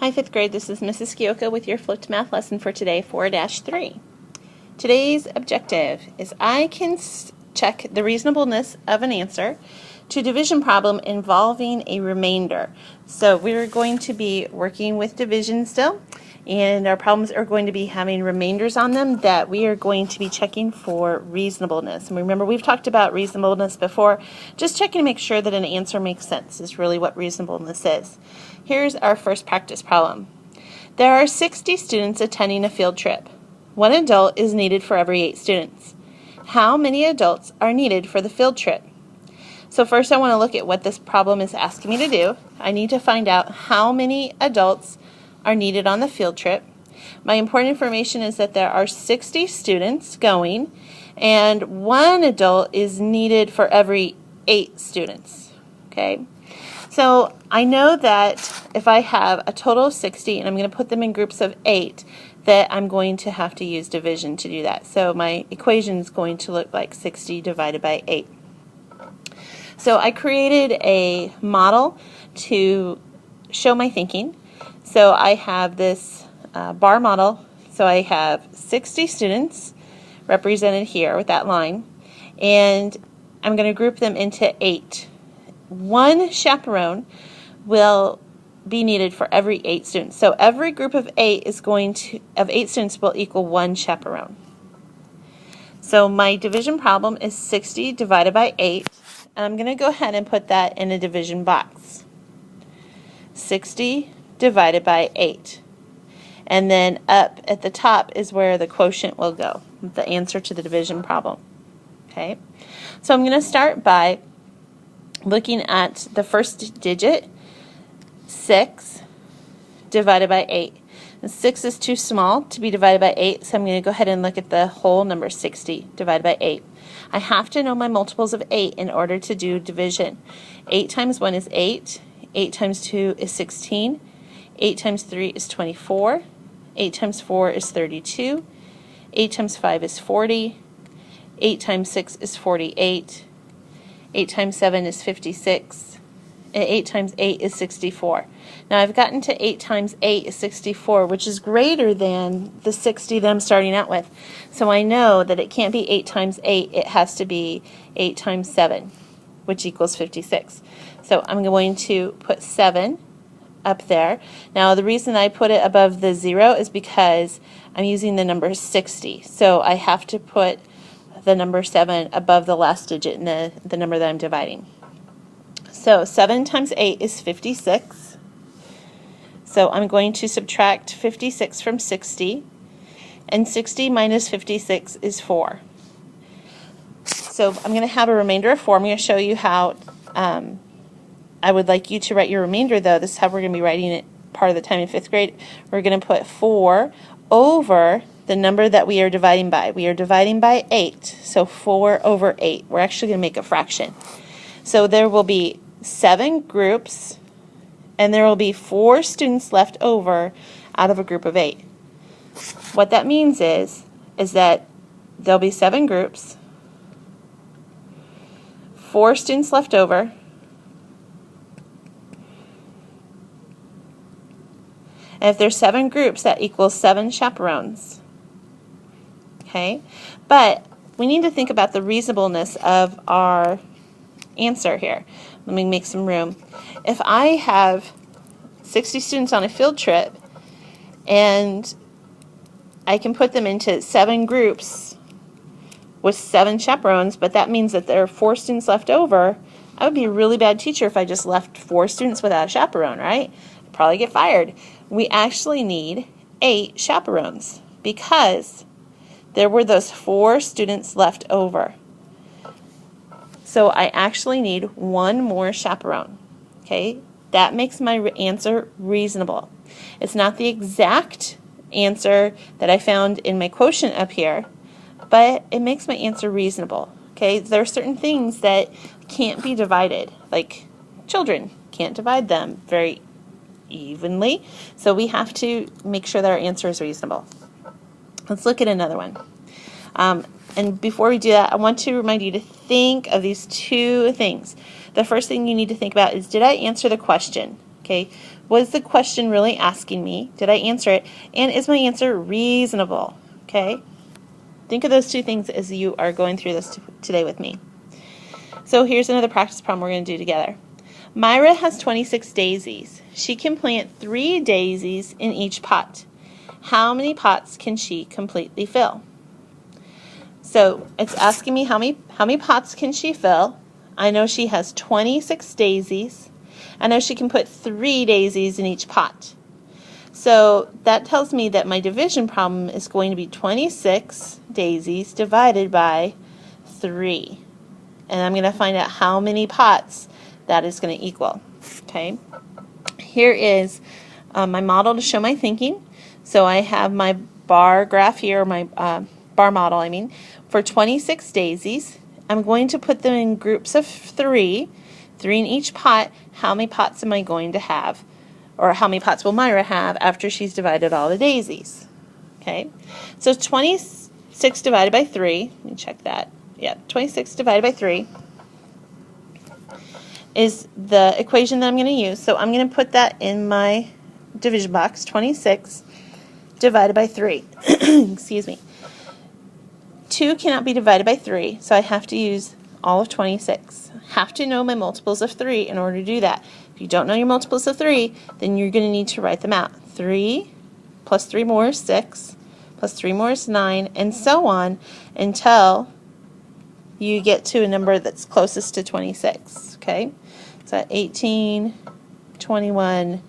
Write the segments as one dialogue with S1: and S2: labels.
S1: Hi, 5th grade. This is Mrs. Kiyoko with your flipped math lesson for today, 4-3. Today's objective is I can check the reasonableness of an answer to a division problem involving a remainder. So we're going to be working with division still, and our problems are going to be having remainders on them that we are going to be checking for reasonableness. And remember, we've talked about reasonableness before. Just checking to make sure that an answer makes sense is really what reasonableness is. Here's our first practice problem. There are 60 students attending a field trip. One adult is needed for every 8 students. How many adults are needed for the field trip? So first I want to look at what this problem is asking me to do. I need to find out how many adults are needed on the field trip. My important information is that there are 60 students going, and one adult is needed for every 8 students. Okay? So I know that if I have a total of 60 and I'm going to put them in groups of 8, that I'm going to have to use division to do that. So my equation is going to look like 60 divided by 8. So I created a model to show my thinking. So I have this bar model. So I have 60 students represented here with that line, and I'm going to group them into 8. One chaperone will be needed for every 8 students. So every group of 8 of 8 students will equal 1 chaperone. So my division problem is 60 divided by 8, and I'm going to go ahead and put that in a division box. 60 divided by 8. And then up at the top is where the quotient will go, the answer to the division problem. Okay? So I'm going to start by looking at the first digit, 6 divided by 8. And 6 is too small to be divided by 8, so I'm going to go ahead and look at the whole number, 60 divided by 8. I have to know my multiples of 8 in order to do division. 8 times 1 is 8. 8 times 2 is 16. 8 times 3 is 24. 8 times 4 is 32. 8 times 5 is 40. 8 times 6 is 48. 8 times 7 is 56. And 8 times 8 is 64. Now I've gotten to 8 times 8 is 64, which is greater than the 60 that I'm starting out with. So I know that it can't be 8 times 8, it has to be 8 times 7, which equals 56. So I'm going to put 7 up there. Now the reason I put it above the 0 is because I'm using the number 60. So I have to put the number 7 above the last digit in the number that I'm dividing. So 7 times 8 is 56. So I'm going to subtract 56 from 60. And 60 minus 56 is 4. So I'm going to have a remainder of 4. I'm going to show you how I would like you to write your remainder, though. This is how we're going to be writing it part of the time in 5th grade. We're going to put 4 over the number that we are dividing by. We are dividing by 8, so 4 over 8. We're actually going to make a fraction. So there will be 7 groups, and there will be 4 students left over out of a group of 8. What that means is that there'll be 7 groups, 4 students left over, and if there's 7 groups, that equals 7 chaperones. Okay? But we need to think about the reasonableness of our answer here. Let me make some room. If I have 60 students on a field trip and I can put them into 7 groups with 7 chaperones, but that means that there are 4 students left over, I would be a really bad teacher if I just left 4 students without a chaperone, right? I'd probably get fired. We actually need 8 chaperones because there were those 4 students left over. So I actually need 1 more chaperone. Okay? That makes my answer reasonable. It's not the exact answer that I found in my quotient up here, but it makes my answer reasonable. Okay? There are certain things that can't be divided, like children can't divide them very evenly, so we have to make sure that our answer is reasonable. Let's look at another one. And before we do that, I want to remind you to think of these 2 things. The first thing you need to think about is, did I answer the question? Okay, was the question really asking me? Did I answer it? And is my answer reasonable? Okay, think of those two things as you are going through this today with me. So here's another practice problem we're going to do together. Myra has 26 daisies. She can plant 3 daisies in each pot. How many pots can she completely fill? So it's asking me how many pots can she fill. I know she has 26 daisies. I know she can put 3 daisies in each pot. So that tells me that my division problem is going to be 26 daisies divided by 3. And I'm going to find out how many pots that is going to equal. Okay. Here is my model to show my thinking. So I have my bar graph here, my bar model, for 26 daisies. I'm going to put them in groups of 3 in each pot. How many pots am I going to have? Or how many pots will Myra have after she's divided all the daisies? Okay, so 26 divided by 3, let me check that. Yeah, 26 divided by 3 is the equation that I'm going to use. So I'm going to put that in my division box, 26 divided by 3. Excuse me. 2 cannot be divided by 3, so I have to use all of 26. Have to know my multiples of 3 in order to do that. If you don't know your multiples of 3, then you're going to need to write them out. 3 plus 3 more is 6, plus 3 more is 9, and so on until you get to a number that's closest to 26. Okay? So 18, 21,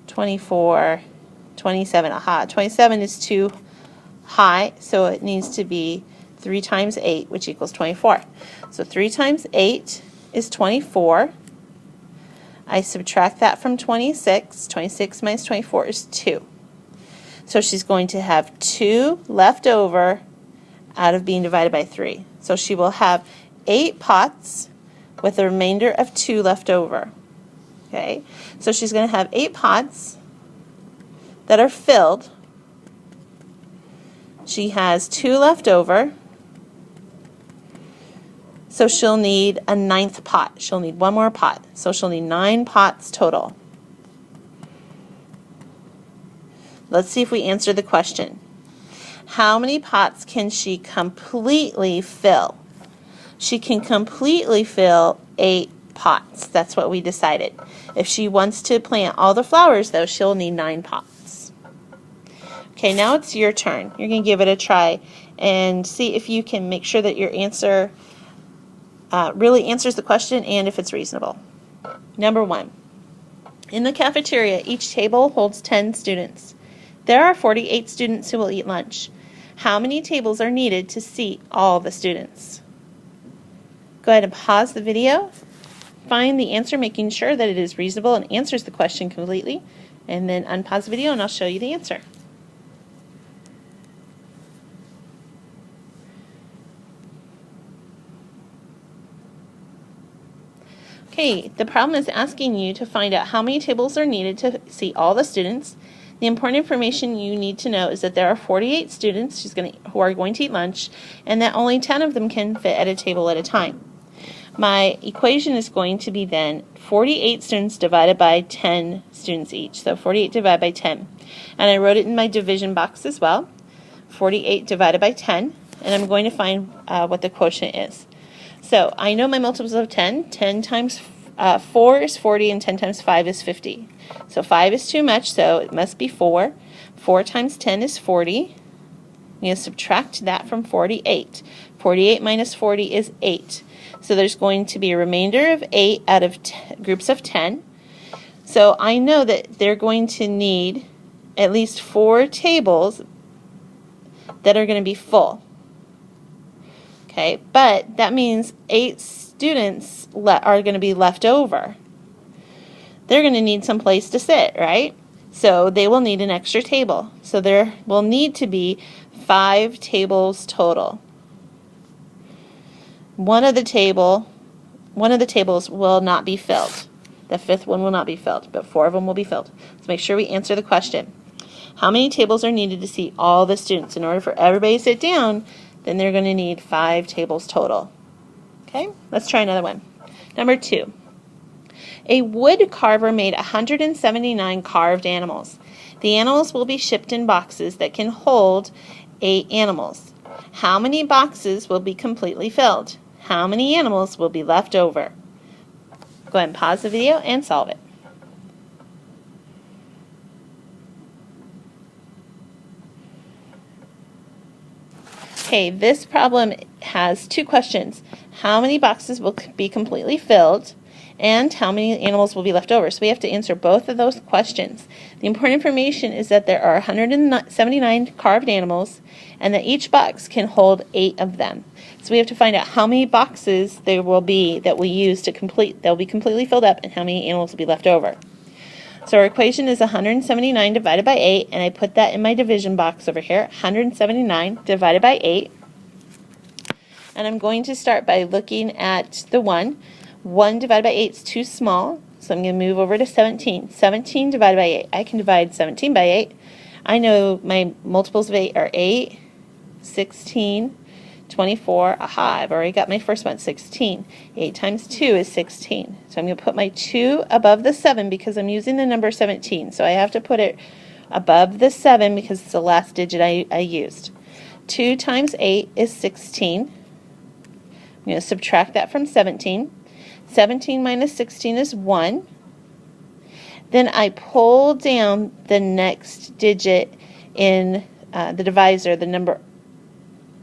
S1: 24, 27. Aha, 27 is too high, so it needs to be 3 times 8, which equals 24. So 3 times 8 is 24. I subtract that from 26. 26 minus 24 is 2. So she's going to have 2 left over out of being divided by 3. So she will have 8 pots with a remainder of 2 left over. Okay, so she's going to have 8 pots that are filled. She has 2 left over. So she'll need a 9th pot. She'll need 1 more pot. So she'll need 9 pots total. Let's see if we answer the question. How many pots can she completely fill? She can completely fill 8 pots. That's what we decided. If she wants to plant all the flowers, though, she'll need 9 pots. Okay, now it's your turn. You're going to give it a try and see if you can make sure that your answer really answers the question and if it's reasonable. Number 1. In the cafeteria, each table holds 10 students. There are 48 students who will eat lunch. How many tables are needed to seat all the students? Go ahead and pause the video. Find the answer, making sure that it is reasonable and answers the question completely, and then unpause the video and I'll show you the answer. Okay, the problem is asking you to find out how many tables are needed to seat all the students. The important information you need to know is that there are 48 students who are going to eat lunch, and that only 10 of them can fit at a table at a time. My equation is going to be then 48 students divided by 10 students each. So 48 divided by 10. And I wrote it in my division box as well. 48 divided by 10. And I'm going to find what the quotient is. So I know my multiples of 10. 10 times 4 is 40, and 10 times 5 is 50. So 5 is too much, so it must be 4. 4 times 10 is 40. I'm going to subtract that from 48. 48 minus 40 is 8. So there's going to be a remainder of 8 out of groups of 10. So I know that they're going to need at least 4 tables that are going to be full. Okay, but that means 8 students are going to be left over. They're going to need some place to sit, right? So they will need an extra table. So there will need to be 5 tables total. One of the tables will not be filled. The 5th one will not be filled, but 4 of them will be filled. So make sure we answer the question. How many tables are needed to seat all the students? In order for everybody to sit down, then they're going to need 5 tables total. Okay, let's try another one. Number 2. A wood carver made 179 carved animals. The animals will be shipped in boxes that can hold 8 animals. How many boxes will be completely filled? How many animals will be left over? Go ahead and pause the video and solve it. Okay, this problem has 2 questions. How many boxes will be completely filled, and how many animals will be left over? So we have to answer both of those questions. The important information is that there are 179 carved animals, and that each box can hold 8 of them. So we have to find out how many boxes there will be that we use to complete, that will be completely filled up, and how many animals will be left over. So our equation is 179 divided by 8, and I put that in my division box over here. 179 divided by 8. And I'm going to start by looking at the 1. 1 divided by 8 is too small, so I'm going to move over to 17. 17 divided by 8. I can divide 17 by 8. I know my multiples of 8 are 8, 16, 24. Aha, I've already got my first one, 16. 8 times 2 is 16. So I'm going to put my 2 above the 7 because I'm using the number 17. So I have to put it above the 7 because it's the last digit I used. 2 times 8 is 16. I'm going to subtract that from 17. 17 minus 16 is 1. Then I pull down the next digit in the divisor, the number,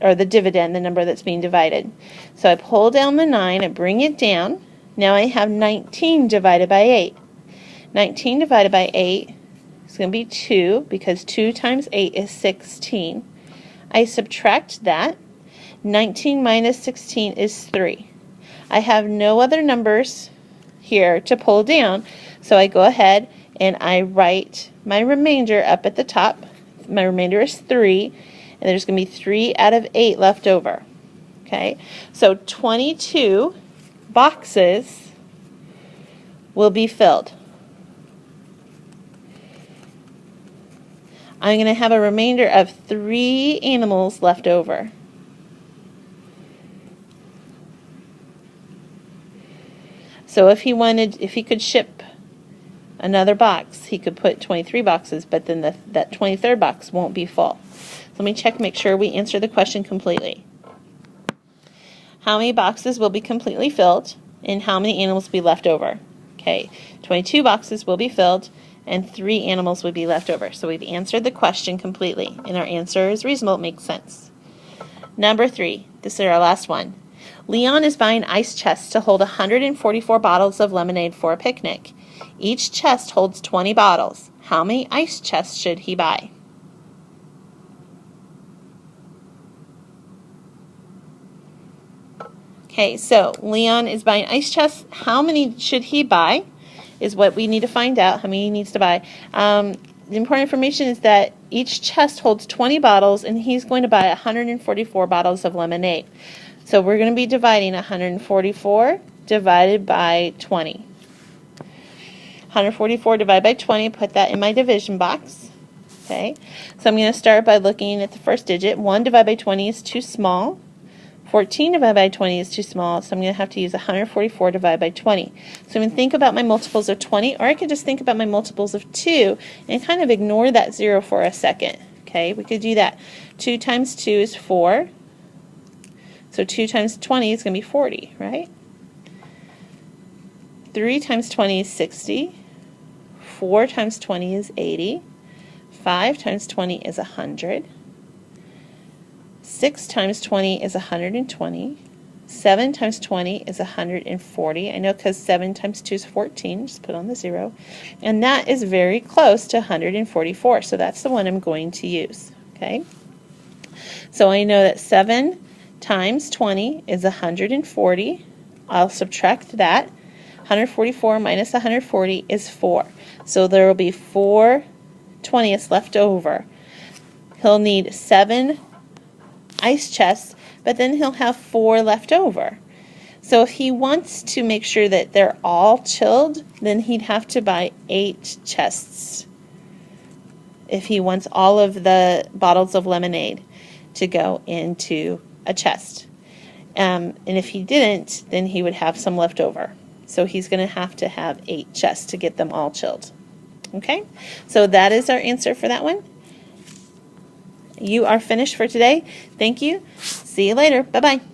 S1: or the dividend, the number that's being divided. So I pull down the 9, I bring it down. Now I have 19 divided by 8. 19 divided by 8 is going to be 2, because 2 times 8 is 16. I subtract that. 19 minus 16 is 3. I have no other numbers here to pull down, so I go ahead and I write my remainder up at the top. My remainder is 3, and there's going to be 3 out of 8 left over. Okay, so 22 boxes will be filled. I'm going to have a remainder of 3 animals left over. So if he could ship another box, he could put 23 boxes, but then that 23rd box won't be full. So let me check, make sure we answer the question completely. How many boxes will be completely filled, and how many animals will be left over? Okay, 22 boxes will be filled, and 3 animals will be left over. So we've answered the question completely, and our answer is reasonable, it makes sense. Number 3, this is our last one. Leon is buying ice chests to hold 144 bottles of lemonade for a picnic. Each chest holds 20 bottles. How many ice chests should he buy? Okay, so Leon is buying ice chests. How many should he buy is what we need to find out, how many he needs to buy. The important information is that each chest holds 20 bottles, and he's going to buy 144 bottles of lemonade. So we're going to be dividing 144 divided by 20. 144 divided by 20, put that in my division box. Okay, so I'm going to start by looking at the first digit. 1 divided by 20 is too small. 14 divided by 20 is too small, so I'm going to have to use 144 divided by 20. So I'm going to think about my multiples of 20, or I could just think about my multiples of 2 and kind of ignore that 0 for a second. Okay, we could do that. 2 times 2 is 4. So 2 times 20 is going to be 40, right? 3 times 20 is 60. 4 times 20 is 80. 5 times 20 is 100. 6 times 20 is 120. 7 times 20 is 140. I know because 7 times 2 is 14. Just put on the 0. And that is very close to 144. So that's the one I'm going to use. Okay? So I know that 7 times 20 is 140. I'll subtract that. 144 minus 140 is 4. So there will be 4 20ths left over. He'll need 7 ice chests, but then he'll have 4 left over. So if he wants to make sure that they're all chilled, then he'd have to buy 8 chests if he wants all of the bottles of lemonade to go into a chest. And if he didn't, then he would have some left over. So he's going to have 8 chests to get them all chilled. Okay, so that is our answer for that one. You are finished for today. Thank you. See you later. Bye-bye.